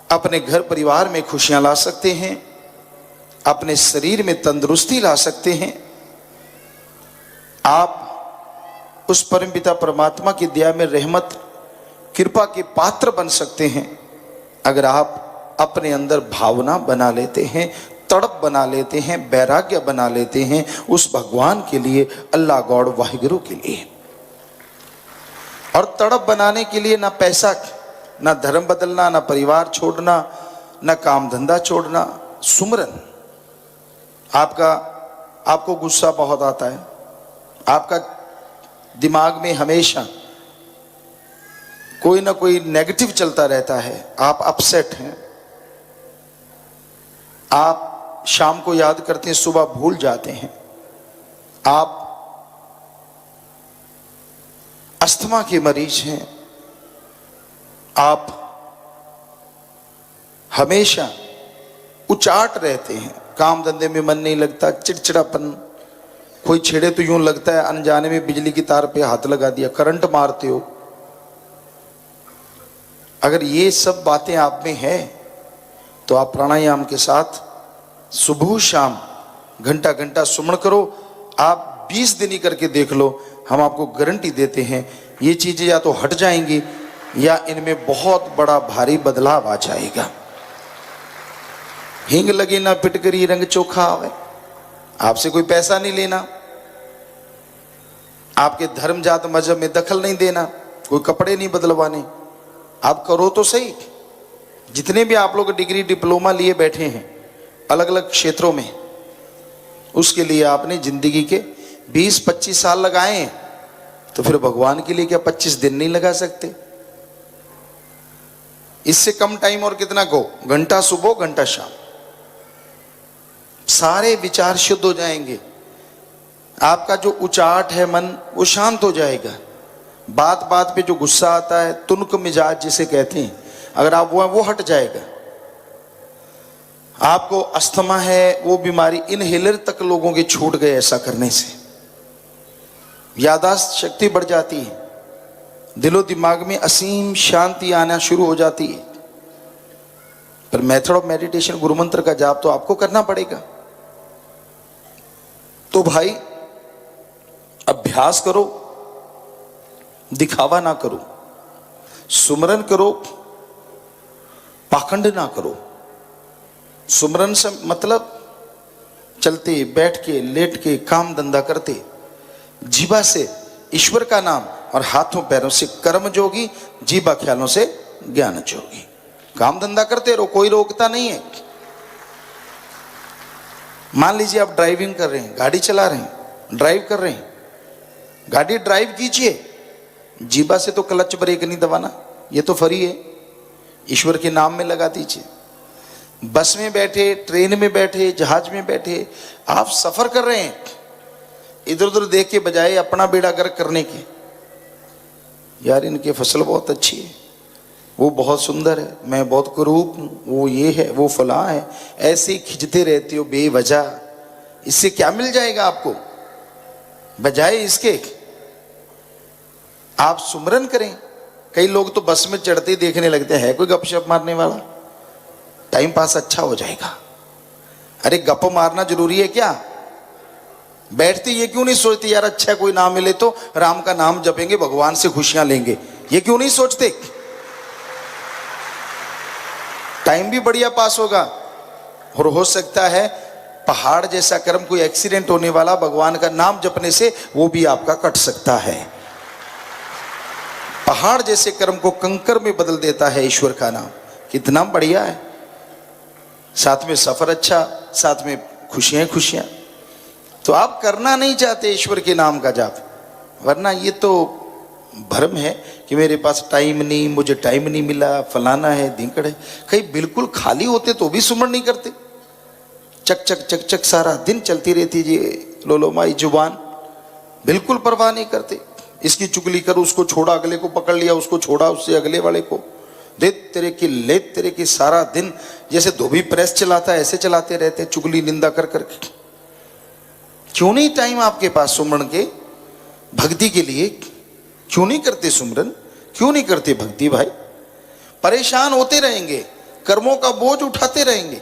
अपने घर परिवार में खुशियां ला सकते हैं, अपने शरीर में तंदुरुस्ती ला सकते हैं। आप उस परमपिता परमात्मा की दया में रहमत कृपा के पात्र बन सकते हैं, अगर आप अपने अंदर भावना बना लेते हैं, तड़प बना लेते हैं, वैराग्य बना लेते हैं उस भगवान के लिए, अल्लाह गॉड वाहिगुरु के लिए। और तड़प बनाने के लिए ना पैसा, ना धर्म बदलना, ना परिवार छोड़ना, ना काम धंधा छोड़ना, सुमरन। आपको गुस्सा बहुत आता है, आपका दिमाग में हमेशा कोई ना कोई नेगेटिव चलता रहता है, आप अपसेट हैं, आप शाम को याद करते हैं, सुबह भूल जाते हैं, आप अस्थमा के मरीज हैं, आप हमेशा उचाट रहते हैं, काम धंधे में मन नहीं लगता, चिड़चिड़ापन, कोई छेड़े तो यूं लगता है अनजाने में बिजली की तार पे हाथ लगा दिया, करंट मारते हो। अगर ये सब बातें आप में है तो आप प्राणायाम के साथ सुबह शाम घंटा घंटा सुमन करो। आप 20 दिन ही करके देख लो, हम आपको गारंटी देते हैं ये चीजें या तो हट जाएंगी या इनमें बहुत बड़ा भारी बदलाव आ जाएगा। हींग लगे ना पिटकरी रंग चोखा आवे, आपसे कोई पैसा नहीं लेना, आपके धर्म जात मजहब में दखल नहीं देना, कोई कपड़े नहीं बदलवाने, आप करो तो सही। जितने भी आप लोग डिग्री डिप्लोमा लिए बैठे हैं अलग अलग क्षेत्रों में, उसके लिए आपने जिंदगी के 20-25 साल लगाए हैं, तो फिर भगवान के लिए क्या 25 दिन नहीं लगा सकते? इससे कम टाइम और कितना को, घंटा सुबह घंटा शाम, सारे विचार शुद्ध हो जाएंगे। आपका जो उचाट है मन वो शांत हो जाएगा। बात बात पे जो गुस्सा आता है, तुनक मिजाज जिसे कहते हैं, अगर आप वो हट जाएगा। आपको अस्थमा है, वो बीमारी इनहेलर तक लोगों के छूट गए ऐसा करने से। याददाश्त शक्ति बढ़ जाती है, दिलो दिमाग में असीम शांति आना शुरू हो जाती है। पर मेथड ऑफ मेडिटेशन, गुरु मंत्र का जाप तो आपको करना पड़ेगा। तो भाई अभ्यास करो, दिखावा ना करो, सुमरन करो, पाखंड ना करो। सुमरन से मतलब चलते बैठ के लेट के काम धंधा करते, जीवा से ईश्वर का नाम और हाथों पैरों से कर्म जोगी, जीवा ख्यालों से ज्ञान जोगी। काम धंधा करते रहो, कोई रोकता नहीं है। मान लीजिए आप ड्राइविंग कर रहे हैं, गाड़ी चला रहे हैं, ड्राइव कर रहे हैं, गाड़ी ड्राइव कीजिए, जीवा से तो क्लच ब्रेक नहीं दबाना, ये तो फ्री है, ईश्वर के नाम में लगा दीजिए। बस में बैठे, ट्रेन में बैठे, जहाज में बैठे, आप सफर कर रहे हैं, इधर उधर देख के बजाय अपना बेड़ा गर्क करने के, यार इनकी फसल बहुत अच्छी है, वो बहुत सुंदर है, मैं बहुत कुरूप हूं, वो ये है, वो फला है, ऐसे ही खिंचते रहते हो बेवजह। इससे क्या मिल जाएगा आपको? बजाय इसके आप सुमरन करें। कई लोग तो बस में चढ़ते ही देखने लगते हैं, कोई गपशप मारने वाला, टाइम पास अच्छा हो जाएगा। अरे गप मारना जरूरी है क्या? बैठते ये क्यों नहीं सोचते यार अच्छा कोई नाम मिले तो राम का नाम जपेंगे, भगवान से खुशियां लेंगे, ये क्यों नहीं सोचते? टाइम भी बढ़िया पास होगा और हो सकता है पहाड़ जैसा कर्म, कोई एक्सीडेंट होने वाला, भगवान का नाम जपने से वो भी आपका कट सकता है। पहाड़ जैसे कर्म को कंकर में बदल देता है ईश्वर का नाम, कितना बढ़िया है। साथ में सफर अच्छा, साथ में खुशियां खुशियां। तो आप करना नहीं चाहते ईश्वर के नाम का जाप, वरना ये तो भ्रम है कि मेरे पास टाइम नहीं, मुझे टाइम नहीं मिला, फलाना है, धिंकड़ है। कहीं बिल्कुल खाली होते तो भी सुमरण नहीं करते, चक चक चक चक सारा दिन चलती रहती जी लोलो माई जुबान, बिल्कुल परवाह नहीं करते। इसकी चुगली कर, उसको छोड़ा, अगले को पकड़ लिया, उसको छोड़ा, उससे अगले वाले को दे तेरे की ले तेरे की, सारा दिन जैसे धोबी प्रेस चलाता है ऐसे चलाते रहते, चुगली निंदा कर करके। क्यों नहीं टाइम आपके पास सुमरण के, भक्ति के लिए? क्यों नहीं करते सुमरन, क्यों नहीं करते भक्ति? भाई परेशान होते रहेंगे, कर्मों का बोझ उठाते रहेंगे।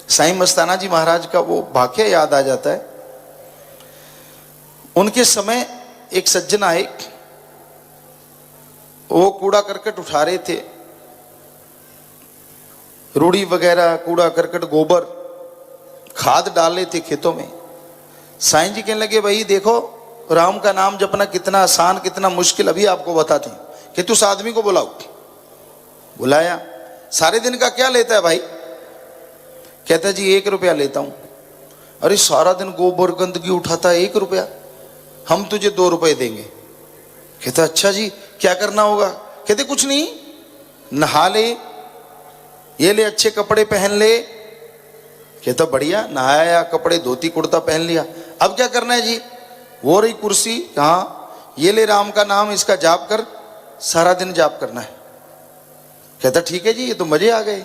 साईं मस्ताना जी महाराज का वो वाक्य याद आ जाता है। उनके समय एक सज्जन आए, वो कूड़ा करकट उठा रहे थे, रूढ़ी वगैरह, कूड़ा करकट, गोबर, खाद डाल रहे थे खेतों में। साईं जी कहने लगे भाई देखो राम का नाम जपना कितना आसान कितना मुश्किल, अभी आपको बताते हैं कि तुम उस आदमी को बुलाओ। बुलाया, सारे दिन का क्या लेता है भाई? कहता है जी 1 रुपया लेता हूं। अरे सारा दिन गोबर गंदगी उठाता है, 1 रुपया? हम तुझे 2 रुपए देंगे। कहता अच्छा जी क्या करना होगा? कहते कुछ नहीं, नहा ले, ये ले अच्छे कपड़े पहन ले। कहता बढ़िया, नहाया, कपड़े धोती कुर्ता पहन लिया, अब क्या करना है जी? वो रही कुर्सी, हाँ ये ले राम का नाम, इसका जाप कर, सारा दिन जाप करना है। कहता ठीक है जी, ये तो मजे आ गए।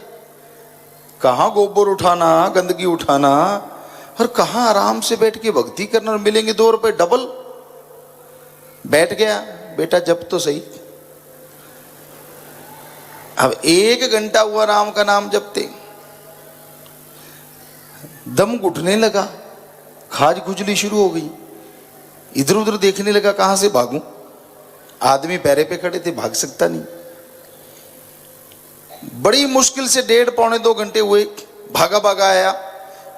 कहाँ गोबर उठाना, गंदगी उठाना, और कहाँ आराम से बैठ के भक्ति करना, और मिलेंगे 2 रुपए डबल। बैठ गया, बेटा जब तो सही। अब 1 घंटा हुआ राम का नाम जपते, दम घुटने लगा, खाज खुजली शुरू हो गई, इधर उधर देखने लगा कहां से भागूं। आदमी पैरे पे खड़े थे, भाग सकता नहीं। बड़ी मुश्किल से 1.5 पौने 2 घंटे हुए, भागा भागा आया।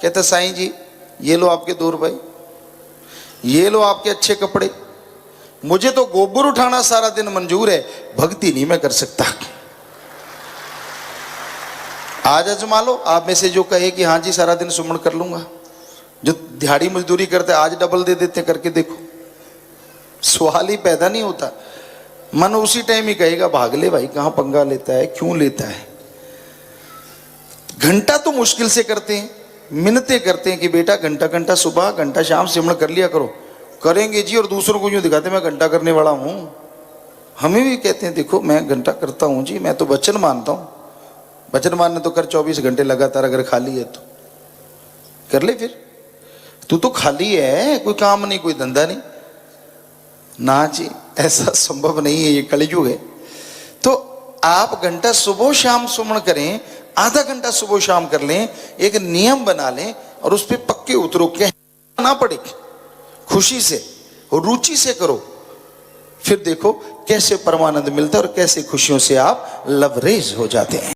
कहता साईं जी ये लो आपके 2 रुपए, ये लो आपके अच्छे कपड़े, मुझे तो गोबर उठाना सारा दिन मंजूर है, भक्ति नहीं मैं कर सकता। आज आजमा लो, आप में से जो कहे कि हाँ जी सारा दिन सुमन कर लूंगा, जो दिहाड़ी मजदूरी करते आज डबल दे देते, करके देखो। सवाल ही पैदा नहीं होता, मन उसी टाइम ही कहेगा भाग ले भाई, कहां पंगा लेता है, क्यों लेता है। घंटा तो मुश्किल से करते हैं, मिन्नतें करते हैं कि बेटा घंटा घंटा सुबह घंटा शाम सिमरण कर लिया करो। करेंगे जी, और दूसरों को यूं दिखाते मैं घंटा करने वाला हूं। हमें भी कहते हैं देखो मैं घंटा करता हूं जी, मैं तो वचन मानता हूं। वचन मानने तो कर 24 घंटे लगातार, अगर खाली है तो कर ले। फिर तू तो खाली है, कोई काम नहीं, कोई धंधा नहीं। ना जी ऐसा संभव नहीं है, ये कलयुग है। तो आप घंटा सुबह शाम सुमन करें, आधा घंटा सुबह शाम कर लें, एक नियम बना लें, और उस पर पक्के उतरो, कहना ना पड़े, खुशी से और रुचि से करो। फिर देखो कैसे परमानंद मिलता है और कैसे खुशियों से आप लबरेज हो जाते हैं।